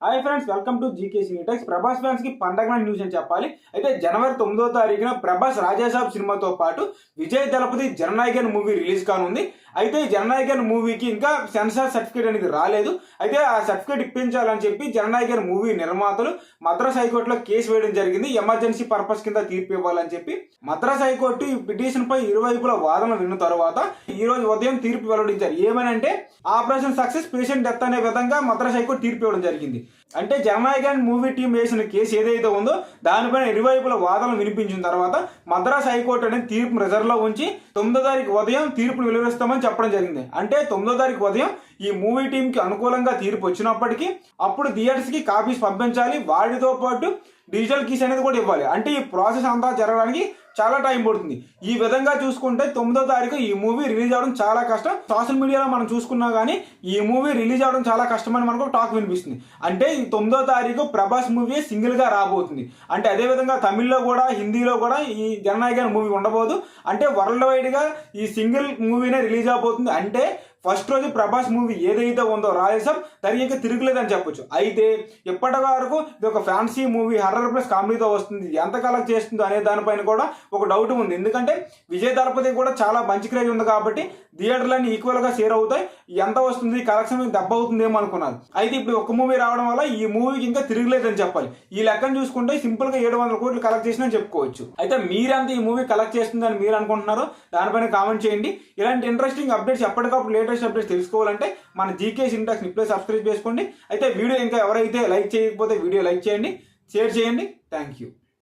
Hi friends, welcome to GK సినీటెక్స్. Prabhas fans కి పండగ న్యూస్ అని చెప్పాలి. అయితే జనవరి 9వ తారీఖున ప్రభాస్ రాజాసాబ్ సినిమాతో పాటు విజయ్ దళపతి జననాయకన్ మూవీ రిలీజ్ కానుంది. అయితే ఈ జననాయకన్ మూవీకి ఇంకా సెన్సార్ సర్టిఫికేట్ అనేది రాలేదు. అయితే ఆ సర్టిఫికేట్ ఇప్పించాలని చెప్పి జననాయకన్ మూవీ నిర్మాతలు మద్రాస్ హైకోర్టులో కేసు వేయడం జరిగింది. ఎమర్జెన్సీ పర్పస్ కింద తీర్పు ఇవ్వాలని చెప్పి మద్రాస్ హైకోర్టు ఈ పిటిషన్ పై ఇరువైపుల వాదనలు విన్న తర్వాత ఈ రోజు ఉదయం తీర్పు వెల్లడించారు. ఏమనంటే ఆపరేషన్ సక్సెస్, పేషెంట్ డెత్ అనే విధంగా మద్రాస్ హైకోర్టు తీర్పు ఇవ్వడం జరిగింది. అంటే జననాయకన్ మూవీ టీం వేసిన కేసు ఏదైతే ఉందో దానిపైన ఇరువైపుల వాదనలు వినిపించిన తర్వాత మద్రాస్ హైకోర్టు అనేది తీర్పు రిజర్వ్ లో ఉంచి 9వ తారీఖు ఉదయం తీర్పును వెలువరిస్తామని చెప్పడం జరిగింది. అంటే 9వ తారీఖు ఉదయం ఈ మూవీ టీం కి అనుకూలంగా తీర్పు వచ్చినప్పటికీ అప్పుడు థియేటర్స్ కి కాపీస్ పంపించాలి. వాటితో పాటు డిజిటల్ కీస్ అనేది కూడా ఇవ్వాలి. అంటే ఈ ప్రాసెస్ అంతా జరగడానికి చాలా టైం పడుతుంది. ఈ విధంగా చూసుకుంటే 9వ తారీఖు ఈ మూవీ రిలీజ్ అవడం చాలా కష్టం. సోషల్ మీడియాలో మనం చూసుకున్నా కానీ ఈ మూవీ రిలీజ్ అవడం చాలా కష్టం అని మనకు టాక్ వినిపిస్తుంది. అంటే ఈ 9వ తారీఖు ప్రభాస్ మూవీ సింగిల్ గా రాబోతుంది. అంటే అదే విధంగా తమిళ్లో కూడా, హిందీలో కూడా ఈ జననాయకన్ మూవీ ఉండబోదు. అంటే వరల్డ్ వైడ్ గా ఈ సింగిల్ మూవీనే రిలీజ్ అవబోతుంది. అంటే ఫస్ట్ రోజు ప్రభాస్ మూవీ ఏదైతే ఉందో రాజాసాబ్ దానికి ఇంకా తిరుగులేదని చెప్పొచ్చు. అయితే ఇప్పటి వరకు ఇది ఒక ఫ్యాన్సీ మూవీ, హర్రర్ ప్లస్ కామెడీతో వస్తుంది. ఎంత కలెక్ట్ చేస్తుందో అనే దానిపైన కూడా ఒక డౌట్ ఉంది. ఎందుకంటే విజయ్ దళపతి కూడా చాలా మంచి క్రేజ్ ఉంది కాబట్టి థియేటర్లన్నీ ఈక్వల్ గా షేర్ అవుతాయి. ఎంత వస్తుంది, కలెక్షన్ దెబ్బ అవుతుందేమో అనుకున్నారు. అయితే ఇప్పుడు ఒక మూవీ రావడం వల్ల ఈ మూవీకి ఇంకా తిరగలేదని చెప్పాలి. ఈ లెక్కను చూసుకుంటే సింపుల్ గా 700 కోట్లు కలెక్ట్ చేసిన చెప్పుకోవచ్చు. అయితే మీరంతా ఈ మూవీ కలెక్ట్ చేస్తుందని మీరు అనుకుంటున్నారు, దానిపైన కామెంట్ చేయండి. ఇలాంటి ఇంట్రెస్టింగ్ అప్డేట్స్ ఎప్పటికప్పుడు లేటెస్ట్ అప్డేట్స్ తెలుసుకోవాలంటే మన జీకే సినీటెక్స్ ఇప్పుడే సబ్స్క్రైబ్ చేసుకోండి. అయితే వీడియో ఇంకా ఎవరైతే లైక్ చేయకపోతే వీడియో లైక్ చేయండి, షేర్ చేయండి. Thank you.